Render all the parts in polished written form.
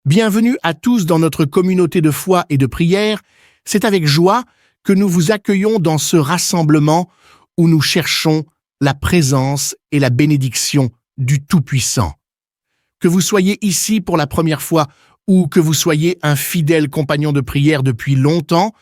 Bienvenue à tous dans notre communauté de foi et de prière. C'est avec joie que nous vous accueillons dans ce rassemblement où nous cherchons la présence et la bénédiction du Tout-Puissant. Que vous soyez ici pour la première fois ou que vous soyez un fidèle compagnon de prière depuis longtemps,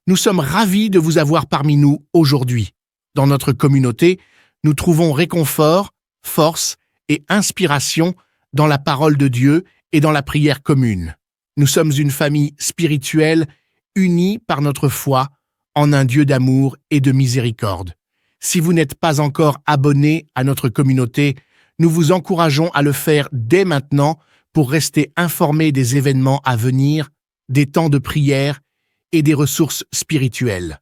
nous sommes ravis de vous avoir parmi nous aujourd'hui. Dans notre communauté, nous trouvons réconfort, force et inspiration dans la parole de Dieu et dans la prière commune. Nous sommes une famille spirituelle unie par notre foi en un Dieu d'amour et de miséricorde. Si vous n'êtes pas encore abonné à notre communauté, nous vous encourageons à le faire dès maintenant pour rester informés des événements à venir, des temps de prière et des ressources spirituelles.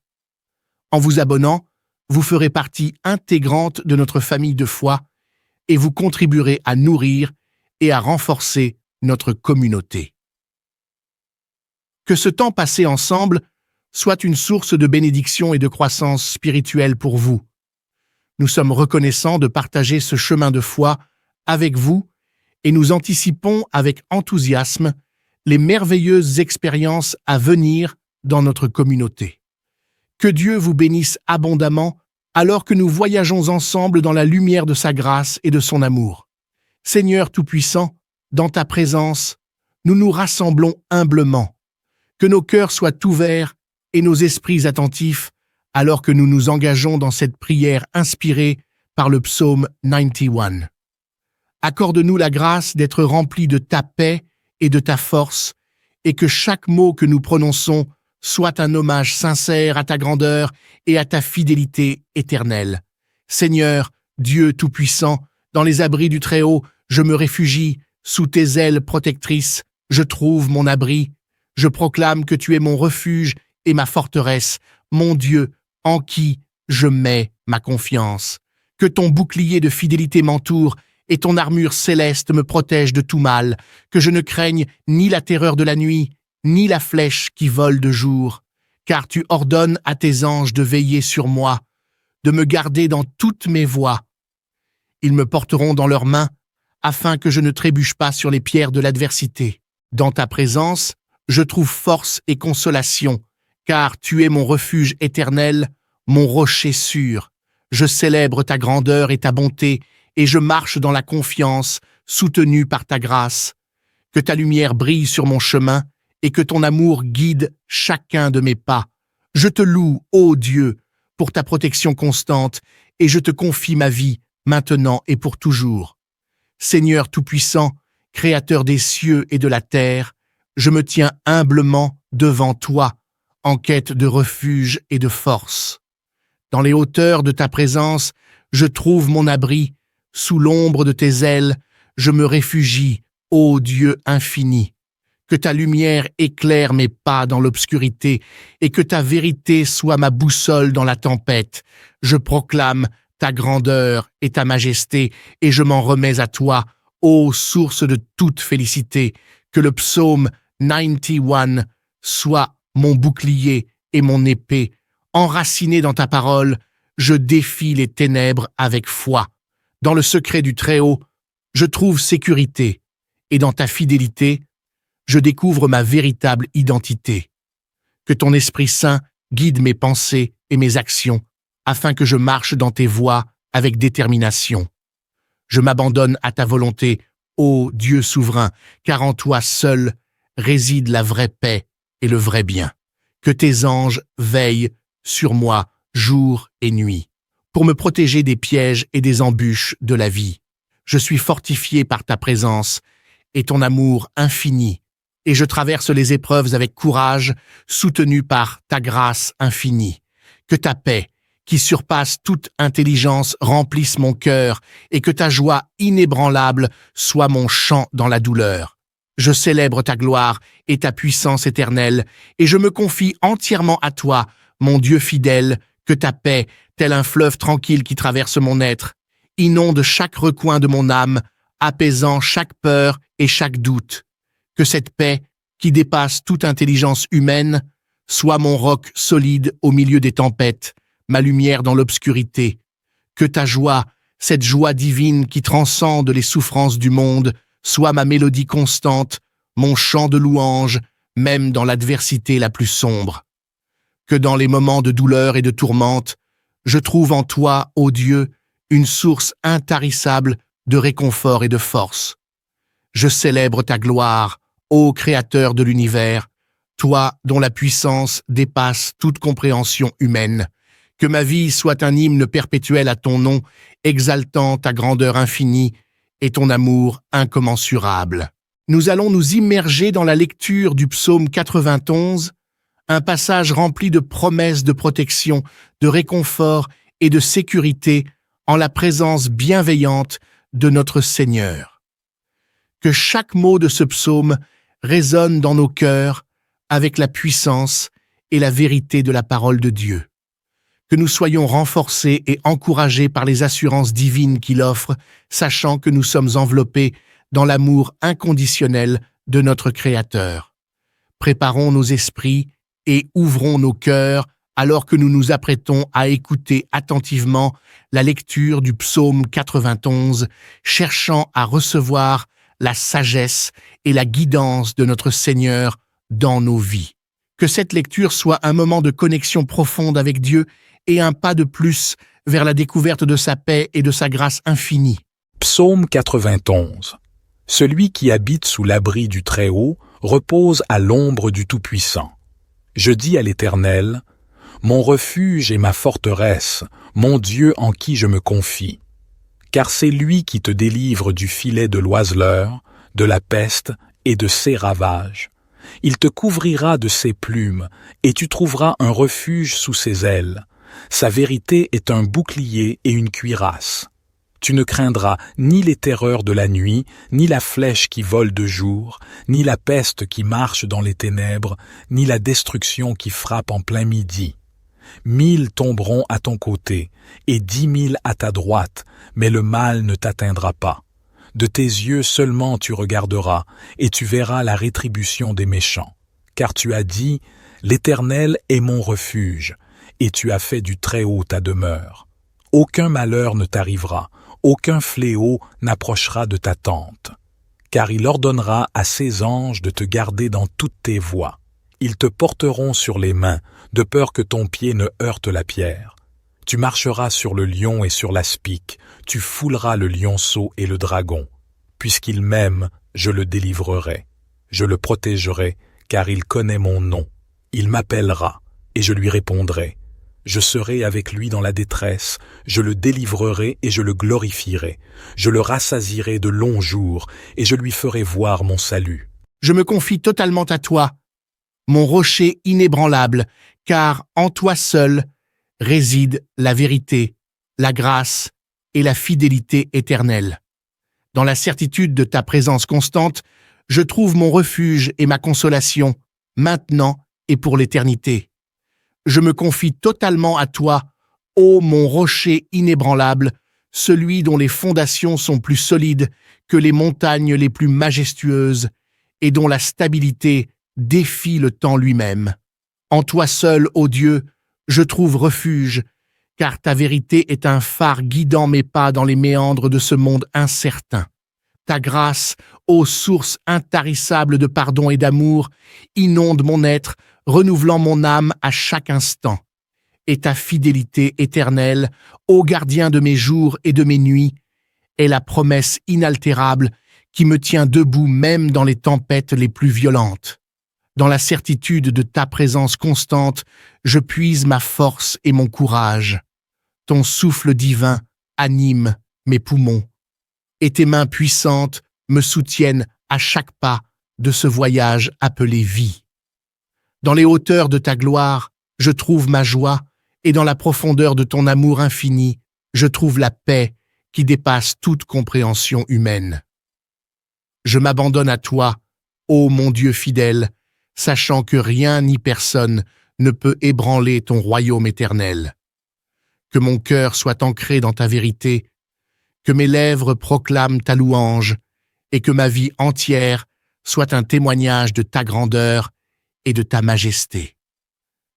En vous abonnant, vous ferez partie intégrante de notre famille de foi et vous contribuerez à nourrir et à renforcer notre communauté. Que ce temps passé ensemble soit une source de bénédiction et de croissance spirituelle pour vous. Nous sommes reconnaissants de partager ce chemin de foi avec vous et nous anticipons avec enthousiasme les merveilleuses expériences à venir dans notre communauté. Que Dieu vous bénisse abondamment alors que nous voyageons ensemble dans la lumière de sa grâce et de son amour. Seigneur Tout-Puissant, dans ta présence, nous nous rassemblons humblement. Que nos cœurs soient ouverts et nos esprits attentifs alors que nous nous engageons dans cette prière inspirée par le psaume 91. Accorde-nous la grâce d'être remplis de ta paix et de ta force et que chaque mot que nous prononçons soit un hommage sincère à ta grandeur et à ta fidélité éternelle. Seigneur, Dieu Tout-Puissant, dans les abris du Très-Haut, je me réfugie. Sous tes ailes protectrices, je trouve mon abri. Je proclame que tu es mon refuge et ma forteresse, mon Dieu, en qui je mets ma confiance. Que ton bouclier de fidélité m'entoure et ton armure céleste me protège de tout mal. Que je ne craigne ni la terreur de la nuit, ni la flèche qui vole de jour. Car tu ordonnes à tes anges de veiller sur moi, de me garder dans toutes mes voies. Ils me porteront dans leurs mains, afin que je ne trébuche pas sur les pierres de l'adversité. Dans ta présence, je trouve force et consolation, car tu es mon refuge éternel, mon rocher sûr. Je célèbre ta grandeur et ta bonté, et je marche dans la confiance, soutenu par ta grâce. Que ta lumière brille sur mon chemin, et que ton amour guide chacun de mes pas. Je te loue, ô Dieu, pour ta protection constante, et je te confie ma vie, maintenant et pour toujours. Seigneur Tout-Puissant, Créateur des cieux et de la terre, je me tiens humblement devant toi, en quête de refuge et de force. Dans les hauteurs de ta présence, je trouve mon abri, sous l'ombre de tes ailes, je me réfugie, ô Dieu infini. Que ta lumière éclaire mes pas dans l'obscurité et que ta vérité soit ma boussole dans la tempête. Je proclame ta grandeur et ta majesté, et je m'en remets à toi, ô source de toute félicité. Que le psaume 91 soit mon bouclier et mon épée. Enraciné dans ta parole, je défie les ténèbres avec foi. Dans le secret du Très-Haut, je trouve sécurité, et dans ta fidélité, je découvre ma véritable identité. Que ton Esprit Saint guide mes pensées et mes actions, afin que je marche dans tes voies avec détermination. Je m'abandonne à ta volonté, ô Dieu souverain, car en toi seul réside la vraie paix et le vrai bien. Que tes anges veillent sur moi jour et nuit, pour me protéger des pièges et des embûches de la vie. Je suis fortifié par ta présence et ton amour infini, et je traverse les épreuves avec courage, soutenu par ta grâce infinie. Que ta paix, qui surpasse toute intelligence, remplisse mon cœur, et que ta joie inébranlable soit mon chant dans la douleur. Je célèbre ta gloire et ta puissance éternelle, et je me confie entièrement à toi, mon Dieu fidèle. Que ta paix, tel un fleuve tranquille qui traverse mon être, inonde chaque recoin de mon âme, apaisant chaque peur et chaque doute. Que cette paix, qui dépasse toute intelligence humaine, soit mon roc solide au milieu des tempêtes, ma lumière dans l'obscurité. Que ta joie, cette joie divine qui transcende les souffrances du monde, soit ma mélodie constante, mon chant de louange, même dans l'adversité la plus sombre. Que dans les moments de douleur et de tourmente, je trouve en toi, ô Dieu, une source intarissable de réconfort et de force. Je célèbre ta gloire, ô Créateur de l'univers, toi dont la puissance dépasse toute compréhension humaine. Que ma vie soit un hymne perpétuel à ton nom, exaltant ta grandeur infinie et ton amour incommensurable. Nous allons nous immerger dans la lecture du psaume 91, un passage rempli de promesses de protection, de réconfort et de sécurité en la présence bienveillante de notre Seigneur. Que chaque mot de ce psaume résonne dans nos cœurs avec la puissance et la vérité de la parole de Dieu. Que nous soyons renforcés et encouragés par les assurances divines qu'il offre, sachant que nous sommes enveloppés dans l'amour inconditionnel de notre Créateur. Préparons nos esprits et ouvrons nos cœurs alors que nous nous apprêtons à écouter attentivement la lecture du psaume 91, cherchant à recevoir la sagesse et la guidance de notre Seigneur dans nos vies. Que cette lecture soit un moment de connexion profonde avec Dieu et un pas de plus vers la découverte de sa paix et de sa grâce infinie. Psaume 91. Celui qui habite sous l'abri du Très-Haut repose à l'ombre du Tout-Puissant. Je dis à l'Éternel, mon refuge et ma forteresse, mon Dieu en qui je me confie. Car c'est lui qui te délivre du filet de l'oiseleur, de la peste et de ses ravages. Il te couvrira de ses plumes, et tu trouveras un refuge sous ses ailes. Sa vérité est un bouclier et une cuirasse. Tu ne craindras ni les terreurs de la nuit, ni la flèche qui vole de jour, ni la peste qui marche dans les ténèbres, ni la destruction qui frappe en plein midi. 1000 tomberont à ton côté, et 10 000 à ta droite, mais le mal ne t'atteindra pas. De tes yeux seulement tu regarderas, et tu verras la rétribution des méchants. Car tu as dit, l'Éternel est mon refuge, et tu as fait du Très-Haut ta demeure. Aucun malheur ne t'arrivera, aucun fléau n'approchera de ta tente. Car il ordonnera à ses anges de te garder dans toutes tes voies. Ils te porteront sur les mains, de peur que ton pied ne heurte la pierre. Tu marcheras sur le lion et sur l'aspic, tu fouleras le lionceau et le dragon. Puisqu'il m'aime, je le délivrerai. Je le protégerai, car il connaît mon nom. Il m'appellera, et je lui répondrai. Je serai avec lui dans la détresse, je le délivrerai et je le glorifierai. Je le rassasierai de longs jours, et je lui ferai voir mon salut. Je me confie totalement à toi, mon rocher inébranlable, car en toi seul réside la vérité, la grâce et la fidélité éternelle. Dans la certitude de ta présence constante, je trouve mon refuge et ma consolation, maintenant et pour l'éternité. Je me confie totalement à toi, ô mon rocher inébranlable, celui dont les fondations sont plus solides que les montagnes les plus majestueuses et dont la stabilité défie le temps lui-même. En toi seul, ô Dieu, je trouve refuge, car ta vérité est un phare guidant mes pas dans les méandres de ce monde incertain. Ta grâce, ô source intarissable de pardon et d'amour, inonde mon être, renouvelant mon âme à chaque instant. Et ta fidélité éternelle, ô gardien de mes jours et de mes nuits, est la promesse inaltérable qui me tient debout même dans les tempêtes les plus violentes. Dans la certitude de ta présence constante, je puise ma force et mon courage. Ton souffle divin anime mes poumons, et tes mains puissantes me soutiennent à chaque pas de ce voyage appelé vie. Dans les hauteurs de ta gloire, je trouve ma joie, et dans la profondeur de ton amour infini, je trouve la paix qui dépasse toute compréhension humaine. Je m'abandonne à toi, ô mon Dieu fidèle, sachant que rien ni personne ne peut ébranler ton royaume éternel. Que mon cœur soit ancré dans ta vérité, que mes lèvres proclament ta louange, et que ma vie entière soit un témoignage de ta grandeur et de ta majesté.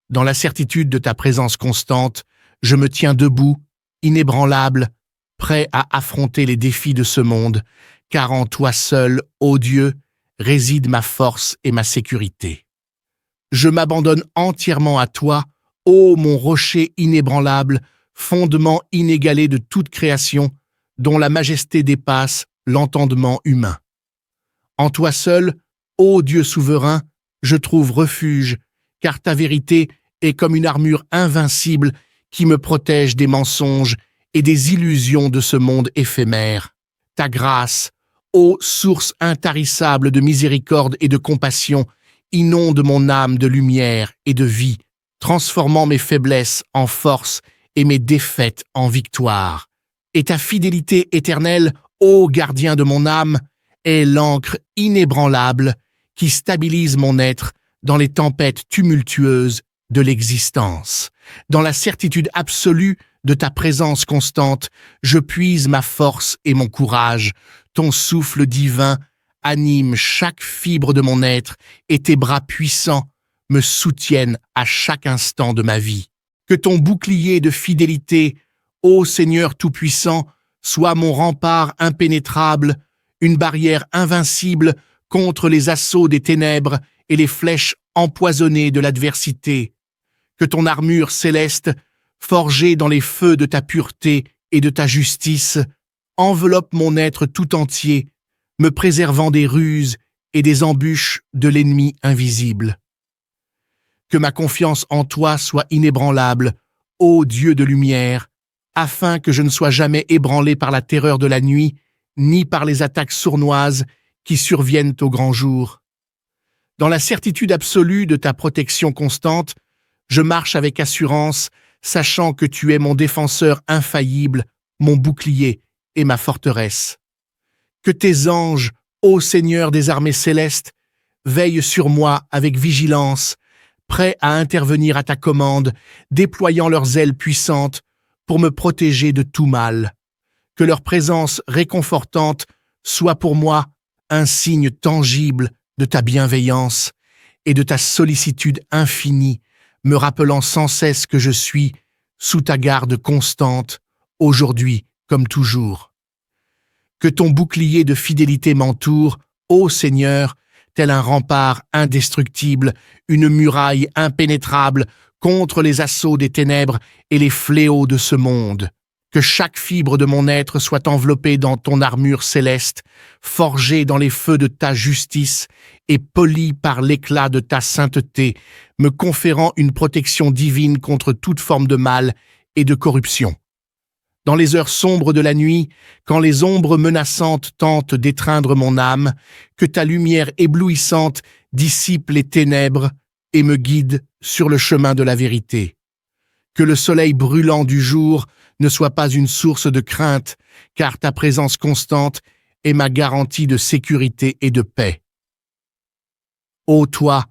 Dans la certitude de ta présence constante, je me tiens debout, inébranlable, prêt à affronter les défis de ce monde, car en toi seul, ô Dieu, réside ma force et ma sécurité. Je m'abandonne entièrement à toi, ô mon rocher inébranlable, fondement inégalé de toute création, dont la majesté dépasse l'entendement humain. En toi seul, ô Dieu souverain, je trouve refuge, car ta vérité est comme une armure invincible qui me protège des mensonges et des illusions de ce monde éphémère. Ta grâce, ô source intarissable de miséricorde et de compassion, inonde mon âme de lumière et de vie, transformant mes faiblesses en force et mes défaites en victoire. Et ta fidélité éternelle, ô gardien de mon âme, est l'ancre inébranlable qui stabilise mon être dans les tempêtes tumultueuses de l'existence. Dans la certitude absolue de ta présence constante, je puise ma force et mon courage. Ton souffle divin anime chaque fibre de mon être et tes bras puissants me soutiennent à chaque instant de ma vie. Que ton bouclier de fidélité, ô Seigneur Tout-Puissant, soit mon rempart impénétrable, une barrière invincible contre les assauts des ténèbres et les flèches empoisonnées de l'adversité. Que ton armure céleste, forgée dans les feux de ta pureté et de ta justice, enveloppe mon être tout entier, me préservant des ruses et des embûches de l'ennemi invisible. Que ma confiance en toi soit inébranlable, ô Dieu de lumière, afin que je ne sois jamais ébranlé par la terreur de la nuit, ni par les attaques sournoises qui surviennent au grand jour. Dans la certitude absolue de ta protection constante, je marche avec assurance, sachant que tu es mon défenseur infaillible, mon bouclier et ma forteresse. Que tes anges, ô Seigneur des armées célestes, veillent sur moi avec vigilance, prêts à intervenir à ta commande, déployant leurs ailes puissantes pour me protéger de tout mal. Que leur présence réconfortante soit pour moi un signe tangible de ta bienveillance et de ta sollicitude infinie, me rappelant sans cesse que je suis sous ta garde constante, aujourd'hui comme toujours. Que ton bouclier de fidélité m'entoure, ô Seigneur, tel un rempart indestructible, une muraille impénétrable contre les assauts des ténèbres et les fléaux de ce monde. Que chaque fibre de mon être soit enveloppée dans ton armure céleste, forgée dans les feux de ta justice et polie par l'éclat de ta sainteté, me conférant une protection divine contre toute forme de mal et de corruption. Dans les heures sombres de la nuit, quand les ombres menaçantes tentent d'étreindre mon âme, que ta lumière éblouissante dissipe les ténèbres et me guide sur le chemin de la vérité. Que le soleil brûlant du jour ne soit pas une source de crainte, car ta présence constante est ma garantie de sécurité et de paix. Ô toi,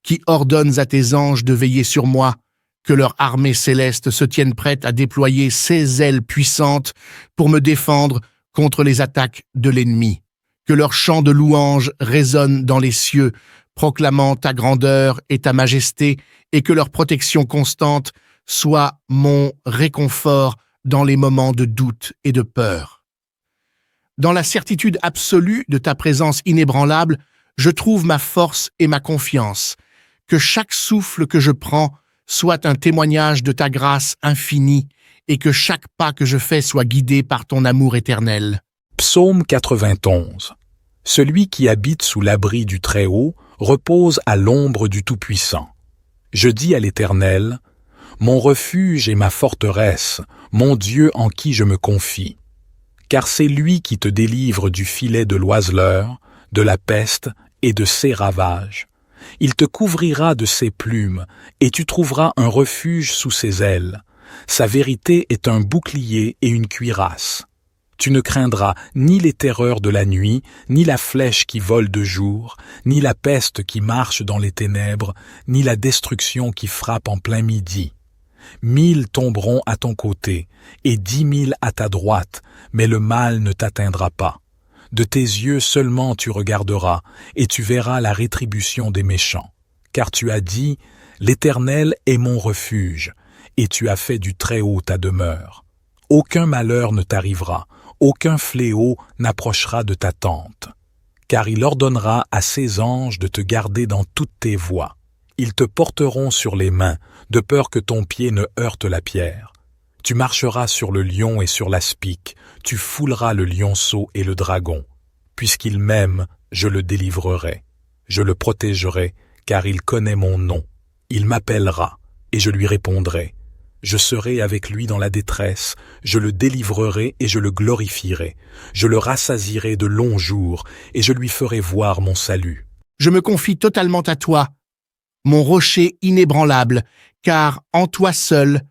qui ordonnes à tes anges de veiller sur moi, que leur armée céleste se tienne prête à déployer ses ailes puissantes pour me défendre contre les attaques de l'ennemi. Que leur chant de louange résonne dans les cieux, proclamant ta grandeur et ta majesté, et que leur protection constante soit mon réconfort dans les moments de doute et de peur. Dans la certitude absolue de ta présence inébranlable, je trouve ma force et ma confiance. Que chaque souffle que je prends soit un témoignage de ta grâce infinie et que chaque pas que je fais soit guidé par ton amour éternel. Psaume 91. Celui qui habite sous l'abri du Très-Haut repose à l'ombre du Tout-Puissant. Je dis à l'Éternel, mon refuge et ma forteresse, mon Dieu en qui je me confie. Car c'est lui qui te délivre du filet de l'oiseleur, de la peste et de ses ravages. Il te couvrira de ses plumes, et tu trouveras un refuge sous ses ailes. Sa vérité est un bouclier et une cuirasse. Tu ne craindras ni les terreurs de la nuit, ni la flèche qui vole de jour, ni la peste qui marche dans les ténèbres, ni la destruction qui frappe en plein midi. 1000 tomberont à ton côté, et 10 000 à ta droite, mais le mal ne t'atteindra pas. De tes yeux seulement tu regarderas, et tu verras la rétribution des méchants. Car tu as dit, l'Éternel est mon refuge, et tu as fait du Très-Haut ta demeure. Aucun malheur ne t'arrivera, aucun fléau n'approchera de ta tente. car il ordonnera à ses anges de te garder dans toutes tes voies. Ils te porteront sur les mains, de peur que ton pied ne heurte la pierre. Tu marcheras sur le lion et sur l'aspic, tu fouleras le lionceau et le dragon. Puisqu'il m'aime, je le délivrerai. Je le protégerai, car il connaît mon nom. Il m'appellera, et je lui répondrai. Je serai avec lui dans la détresse, je le délivrerai et je le glorifierai. Je le rassasierai de longs jours, et je lui ferai voir mon salut. Je me confie totalement à toi, mon rocher inébranlable, car en toi seul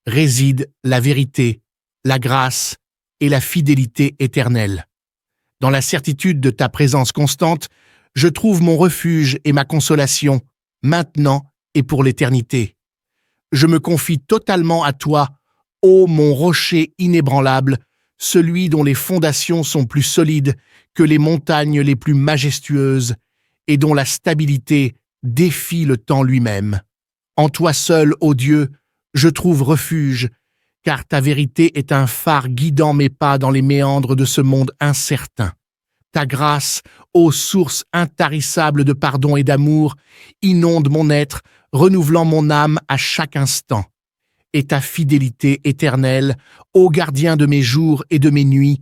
réside la vérité, la grâce et la fidélité éternelle. Dans la certitude de ta présence constante, je trouve mon refuge et ma consolation, maintenant et pour l'éternité. Je me confie totalement à toi, ô mon rocher inébranlable, celui dont les fondations sont plus solides que les montagnes les plus majestueuses et dont la stabilité défie le temps lui-même. En toi seul, ô Dieu, je trouve refuge, car ta vérité est un phare guidant mes pas dans les méandres de ce monde incertain. Ta grâce, ô source intarissable de pardon et d'amour, inonde mon être, renouvelant mon âme à chaque instant. Et ta fidélité éternelle, ô gardien de mes jours et de mes nuits,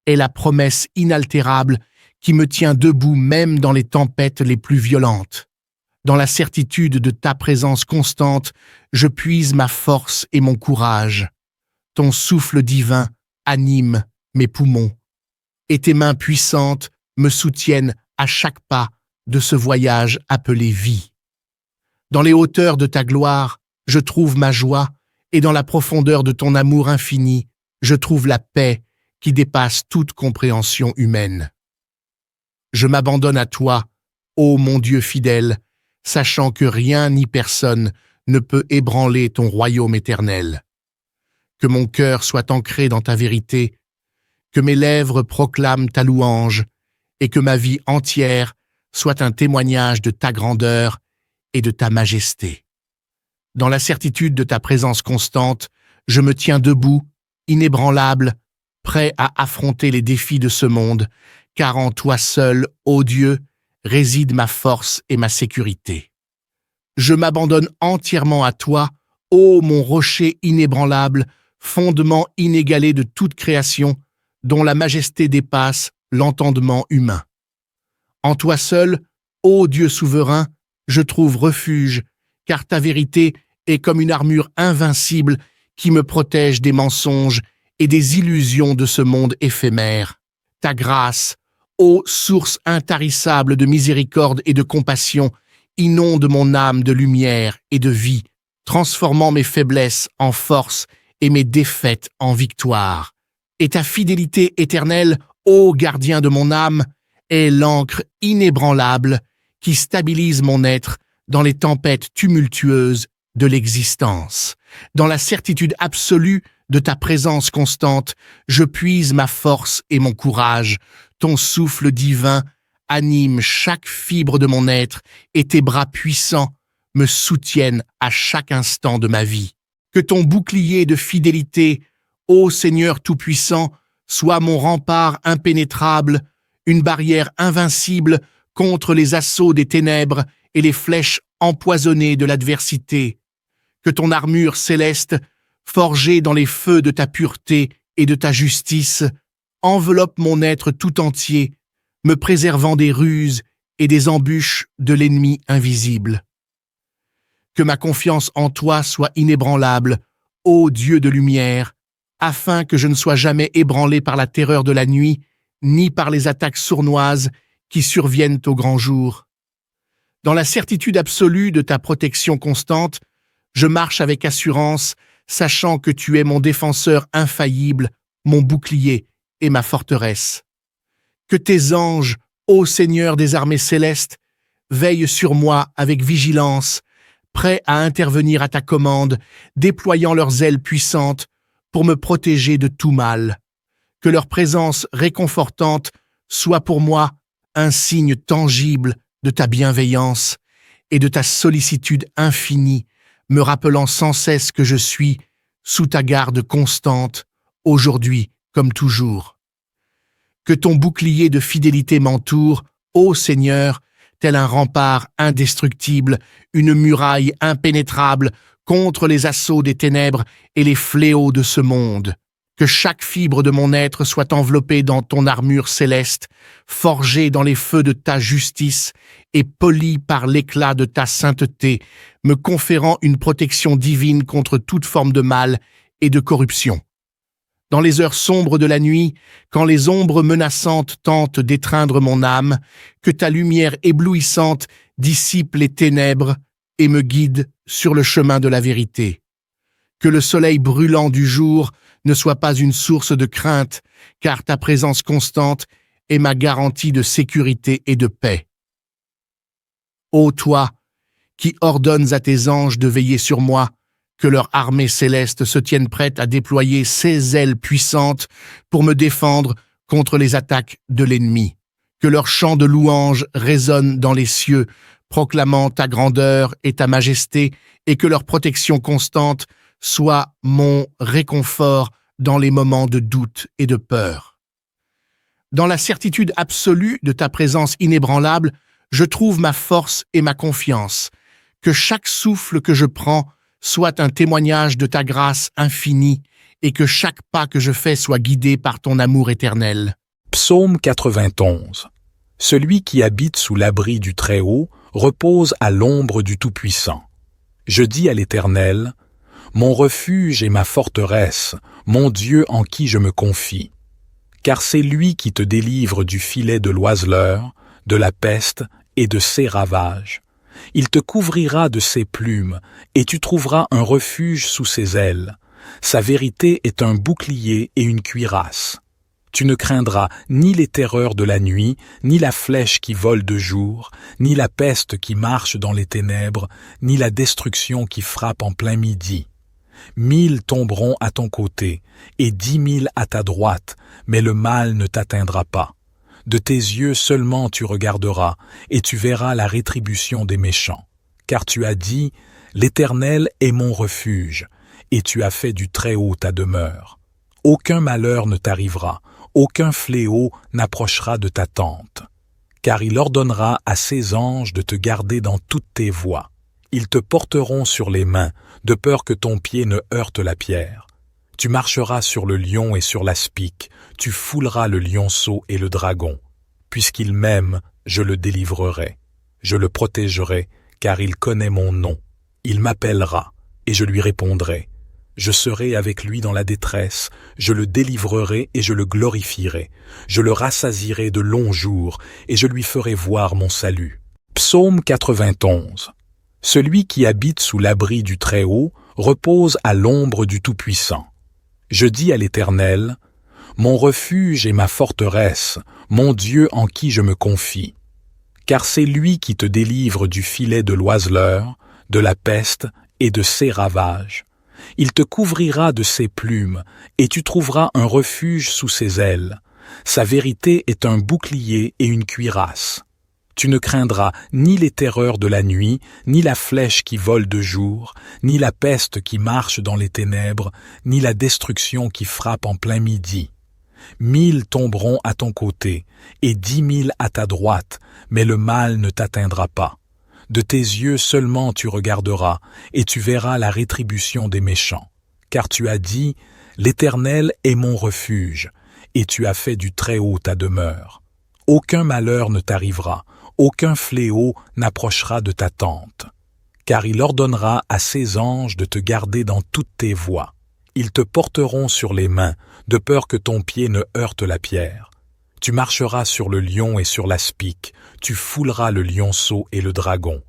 est la promesse inaltérable qui me tient debout même dans les tempêtes les plus violentes. Dans la certitude de ta présence constante, je puise ma force et mon courage. Ton souffle divin anime mes poumons, et tes mains puissantes me soutiennent à chaque pas de ce voyage appelé vie. Dans les hauteurs de ta gloire, je trouve ma joie, et dans la profondeur de ton amour infini, je trouve la paix qui dépasse toute compréhension humaine. Je m'abandonne à toi, ô mon Dieu fidèle, sachant que rien ni personne ne peut ébranler ton royaume éternel. Que mon cœur soit ancré dans ta vérité, que mes lèvres proclament ta louange, et que ma vie entière soit un témoignage de ta grandeur et de ta majesté. Dans la certitude de ta présence constante, je me tiens debout, inébranlable, prêt à affronter les défis de ce monde, car en toi seul, ô Dieu, réside ma force et ma sécurité. Je m'abandonne entièrement à toi, ô mon rocher inébranlable, fondement inégalé de toute création, dont la majesté dépasse l'entendement humain. En toi seul, ô Dieu souverain, je trouve refuge, car ta vérité est comme une armure invincible qui me protège des mensonges et des illusions de ce monde éphémère. Ta grâce, ô source intarissable de miséricorde et de compassion, inonde mon âme de lumière et de vie, transformant mes faiblesses en force et mes défaites en victoire. Et ta fidélité éternelle, ô gardien de mon âme, est l'encre inébranlable qui stabilise mon être dans les tempêtes tumultueuses de l'existence. Dans la certitude absolue de ta présence constante, je puise ma force et mon courage. Ton souffle divin anime chaque fibre de mon être et tes bras puissants me soutiennent à chaque instant de ma vie. Que ton bouclier de fidélité, ô Seigneur Tout-Puissant, soit mon rempart impénétrable, une barrière invincible contre les assauts des ténèbres et les flèches empoisonnées de l'adversité. Que ton armure céleste, forgée dans les feux de ta pureté et de ta justice, enveloppe mon être tout entier, me préservant des ruses et des embûches de l'ennemi invisible. Que ma confiance en toi soit inébranlable, ô Dieu de lumière, afin que je ne sois jamais ébranlé par la terreur de la nuit, ni par les attaques sournoises qui surviennent au grand jour. Dans la certitude absolue de ta protection constante, je marche avec assurance, sachant que tu es mon défenseur infaillible, mon bouclier et ma forteresse. Que tes anges, ô Seigneur des armées célestes, veillent sur moi avec vigilance, prêts à intervenir à ta commande, déployant leurs ailes puissantes pour me protéger de tout mal. Que leur présence réconfortante soit pour moi un signe tangible de ta bienveillance et de ta sollicitude infinie, me rappelant sans cesse que je suis sous ta garde constante, aujourd'hui comme toujours. Que ton bouclier de fidélité m'entoure, ô Seigneur, tel un rempart indestructible, une muraille impénétrable contre les assauts des ténèbres et les fléaux de ce monde. Que chaque fibre de mon être soit enveloppée dans ton armure céleste, forgée dans les feux de ta justice et polie par l'éclat de ta sainteté, me conférant une protection divine contre toute forme de mal et de corruption. Dans les heures sombres de la nuit, quand les ombres menaçantes tentent d'étreindre mon âme, que ta lumière éblouissante dissipe les ténèbres et me guide sur le chemin de la vérité. Que le soleil brûlant du jour ne soit pas une source de crainte, car ta présence constante est ma garantie de sécurité et de paix. Ô toi, qui ordonnes à tes anges de veiller sur moi, que leur armée céleste se tienne prête à déployer ses ailes puissantes pour me défendre contre les attaques de l'ennemi. Que leur chant de louange résonne dans les cieux, proclamant ta grandeur et ta majesté, et que leur protection constante soit mon réconfort dans les moments de doute et de peur. Dans la certitude absolue de ta présence inébranlable, je trouve ma force et ma confiance. Que chaque souffle que je prends soit un témoignage de ta grâce infinie et que chaque pas que je fais soit guidé par ton amour éternel. Psaume 91. Celui qui habite sous l'abri du Très-Haut repose à l'ombre du Tout-Puissant. Je dis à l'Éternel, mon refuge et ma forteresse, mon Dieu en qui je me confie. Car c'est lui qui te délivre du filet de l'oiseleur, de la peste et de ses ravages. Il te couvrira de ses plumes, et tu trouveras un refuge sous ses ailes. Sa vérité est un bouclier et une cuirasse. Tu ne craindras ni les terreurs de la nuit, ni la flèche qui vole de jour, ni la peste qui marche dans les ténèbres, ni la destruction qui frappe en plein midi. 1000 tomberont à ton côté, et 10 000 à ta droite, mais le mal ne t'atteindra pas. De tes yeux seulement tu regarderas, et tu verras la rétribution des méchants. Car tu as dit, l'Éternel est mon refuge, et tu as fait du Très-Haut ta demeure. Aucun malheur ne t'arrivera, aucun fléau n'approchera de ta tente. Car il ordonnera à ses anges de te garder dans toutes tes voies. Ils te porteront sur les mains, de peur que ton pied ne heurte la pierre. Tu marcheras sur le lion et sur l'aspic, tu fouleras le lionceau et le dragon. Puisqu'il m'aime, je le délivrerai. Je le protégerai, car il connaît mon nom. Il m'appellera, et je lui répondrai. Je serai avec lui dans la détresse, je le délivrerai et je le glorifierai. Je le rassasierai de longs jours, et je lui ferai voir mon salut. Psaume 91. Celui qui habite sous l'abri du Très-Haut repose à l'ombre du Tout-Puissant. Je dis à l'Éternel, mon refuge et ma forteresse, mon Dieu en qui je me confie. Car c'est lui qui te délivre du filet de l'oiseleur, de la peste et de ses ravages. Il te couvrira de ses plumes, et tu trouveras un refuge sous ses ailes. Sa vérité est un bouclier et une cuirasse. Tu ne craindras ni les terreurs de la nuit, ni la flèche qui vole de jour, ni la peste qui marche dans les ténèbres, ni la destruction qui frappe en plein midi. 1000 tomberont à ton côté, et 10 000 à ta droite, mais le mal ne t'atteindra pas. De tes yeux seulement tu regarderas, et tu verras la rétribution des méchants. Car tu as dit, l'Éternel est mon refuge, et tu as fait du Très-Haut ta demeure. Aucun malheur ne t'arrivera, aucun fléau n'approchera de ta tente. Car il ordonnera à ses anges de te garder dans toutes tes voies. Ils te porteront sur les mains, de peur que ton pied ne heurte la pierre. Tu marcheras sur le lion et sur l'aspic, tu fouleras le lionceau et le dragon.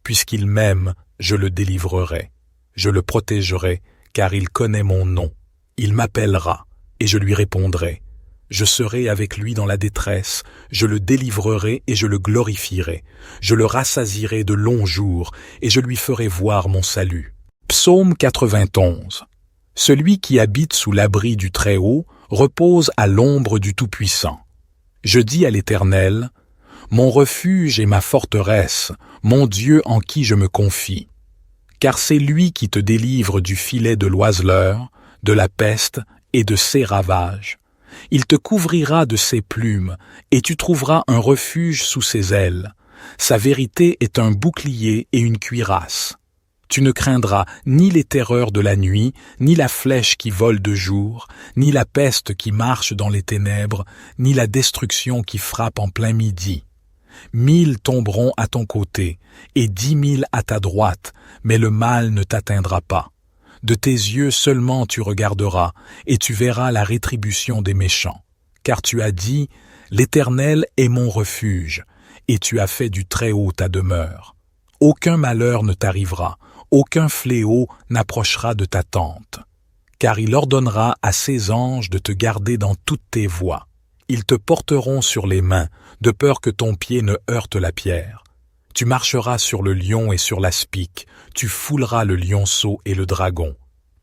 Puisqu'il m'aime, je le délivrerai. Je le protégerai, car il connaît mon nom. Il m'appellera, et je lui répondrai. Je serai avec lui dans la détresse, je le délivrerai et je le glorifierai. Je le rassasierai de longs jours, et je lui ferai voir mon salut. Psaume 91. Celui qui habite sous l'abri du Très-Haut repose à l'ombre du Tout-Puissant. Je dis à l'Éternel, mon refuge et ma forteresse, mon Dieu en qui je me confie. Car c'est lui qui te délivre du filet de l'oiseleur, de la peste et de ses ravages. Il te couvrira de ses plumes, et tu trouveras un refuge sous ses ailes. Sa vérité est un bouclier et une cuirasse. Tu ne craindras ni les terreurs de la nuit, ni la flèche qui vole de jour, ni la peste qui marche dans les ténèbres, ni la destruction qui frappe en plein midi. 1000 tomberont à ton côté, et 10 000 à ta droite, mais le mal ne t'atteindra pas. De tes yeux seulement tu regarderas, et tu verras la rétribution des méchants. Car tu as dit, l'Éternel est mon refuge, et tu as fait du Très-Haut ta demeure. Aucun malheur ne t'arrivera, aucun fléau n'approchera de ta tente. Car il ordonnera à ses anges de te garder dans toutes tes voies. Ils te porteront sur les mains, de peur que ton pied ne heurte la pierre. Tu marcheras sur le lion et sur l'aspic, tu fouleras le lionceau et le dragon.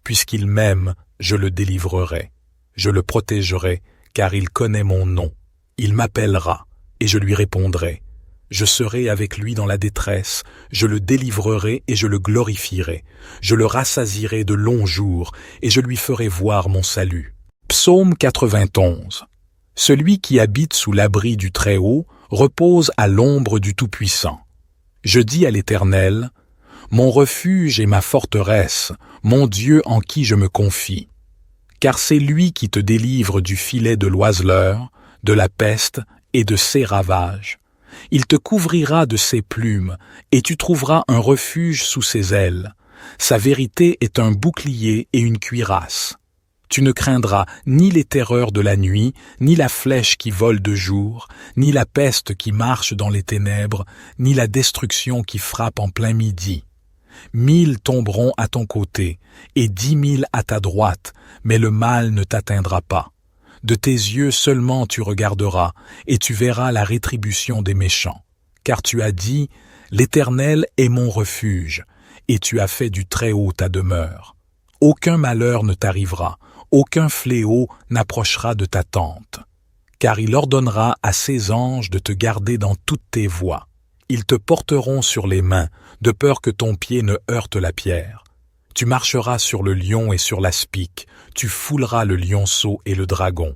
Puisqu'il m'aime, je le délivrerai. Je le protégerai, car il connaît mon nom. Il m'appellera, et je lui répondrai. Je serai avec lui dans la détresse, je le délivrerai et je le glorifierai. Je le rassasierai de longs jours, et je lui ferai voir mon salut. Psaume 91. Celui qui habite sous l'abri du Très-Haut repose à l'ombre du Tout-Puissant. Je dis à l'Éternel, mon refuge et ma forteresse, mon Dieu en qui je me confie. Car c'est lui qui te délivre du filet de l'oiseleur, de la peste et de ses ravages. Il te couvrira de ses plumes, et tu trouveras un refuge sous ses ailes. Sa vérité est un bouclier et une cuirasse. Tu ne craindras ni les terreurs de la nuit, ni la flèche qui vole de jour, ni la peste qui marche dans les ténèbres, ni la destruction qui frappe en plein midi. 1000 tomberont à ton côté, et 10 000 à ta droite, mais le mal ne t'atteindra pas. De tes yeux seulement tu regarderas, et tu verras la rétribution des méchants. Car tu as dit, l'Éternel est mon refuge, et tu as fait du Très-Haut ta demeure. Aucun malheur ne t'arrivera, aucun fléau n'approchera de ta tente. Car il ordonnera à ses anges de te garder dans toutes tes voies. Ils te porteront sur les mains, de peur que ton pied ne heurte la pierre. Tu marcheras sur le lion et sur l'aspic, tu fouleras le lionceau et le dragon.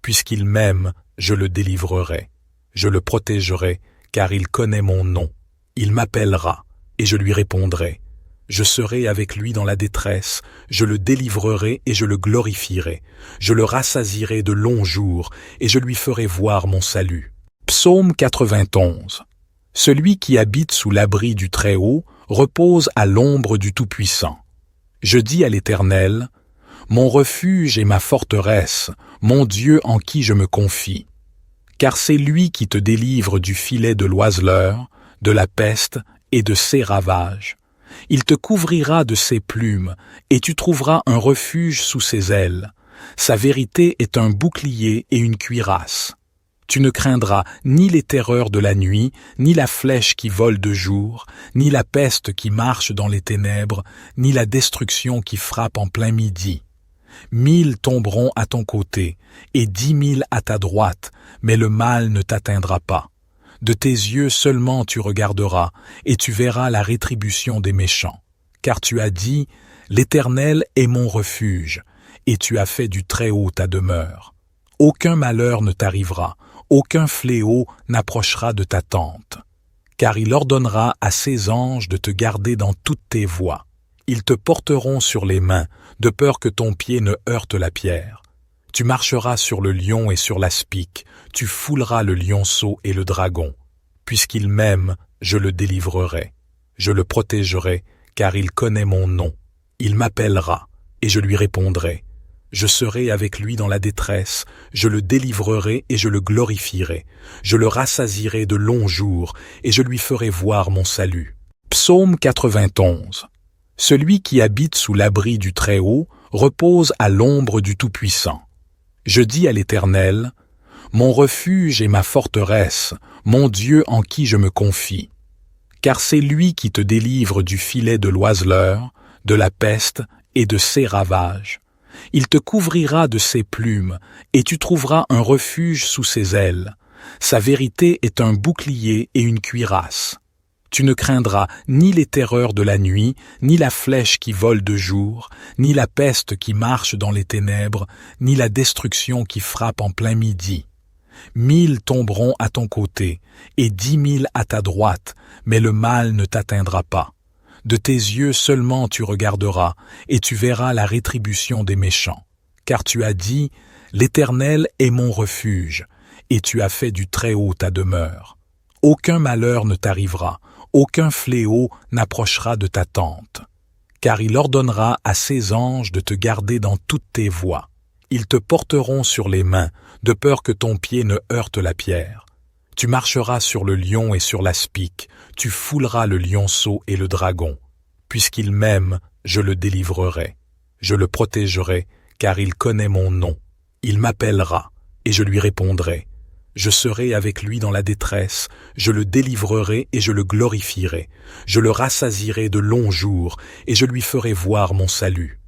Puisqu'il m'aime, je le délivrerai. Je le protégerai, car il connaît mon nom. Il m'appellera, et je lui répondrai. Je serai avec lui dans la détresse, je le délivrerai et je le glorifierai. Je le rassasierai de longs jours, et je lui ferai voir mon salut. Psaume 91. Celui qui habite sous l'abri du Très-Haut repose à l'ombre du Tout-Puissant. Je dis à l'Éternel, mon refuge et ma forteresse, mon Dieu en qui je me confie. Car c'est lui qui te délivre du filet de l'oiseleur, de la peste et de ses ravages. Il te couvrira de ses plumes, et tu trouveras un refuge sous ses ailes. Sa vérité est un bouclier et une cuirasse. Tu ne craindras ni les terreurs de la nuit, ni la flèche qui vole de jour, ni la peste qui marche dans les ténèbres, ni la destruction qui frappe en plein midi. 1000 tomberont à ton côté, et 10 000 à ta droite, mais le mal ne t'atteindra pas. De tes yeux seulement tu regarderas, et tu verras la rétribution des méchants. Car tu as dit, l'Éternel est mon refuge, et tu as fait du Très-Haut ta demeure. Aucun malheur ne t'arrivera, aucun fléau n'approchera de ta tente. Car il ordonnera à ses anges de te garder dans toutes tes voies. Ils te porteront sur les mains, de peur que ton pied ne heurte la pierre. Tu marcheras sur le lion et sur l'aspic, tu fouleras le lionceau et le dragon. Puisqu'il m'aime, je le délivrerai. Je le protégerai, car il connaît mon nom. Il m'appellera, et je lui répondrai. Je serai avec lui dans la détresse, je le délivrerai et je le glorifierai. Je le rassasierai de longs jours, et je lui ferai voir mon salut. Psaume 91. Celui qui habite sous l'abri du Très-Haut repose à l'ombre du Tout-Puissant. Je dis à l'Éternel, mon refuge et ma forteresse, mon Dieu en qui je me confie. Car c'est lui qui te délivre du filet de l'oiseleur, de la peste et de ses ravages. Il te couvrira de ses plumes, et tu trouveras un refuge sous ses ailes. Sa vérité est un bouclier et une cuirasse. Tu ne craindras ni les terreurs de la nuit, ni la flèche qui vole de jour, ni la peste qui marche dans les ténèbres, ni la destruction qui frappe en plein midi. 1000 tomberont à ton côté, et 10 000 à ta droite, mais le mal ne t'atteindra pas. De tes yeux seulement tu regarderas, et tu verras la rétribution des méchants. Car tu as dit, l'Éternel est mon refuge, et tu as fait du Très-Haut ta demeure. Aucun malheur ne t'arrivera, aucun fléau n'approchera de ta tente. Car il ordonnera à ses anges de te garder dans toutes tes voies. Ils te porteront sur les mains, de peur que ton pied ne heurte la pierre. Tu marcheras sur le lion et sur l'aspic, tu fouleras le lionceau et le dragon. Puisqu'il m'aime, je le délivrerai. Je le protégerai, car il connaît mon nom. Il m'appellera, et je lui répondrai. Je serai avec lui dans la détresse, je le délivrerai et je le glorifierai. Je le rassasierai de longs jours, et je lui ferai voir mon salut.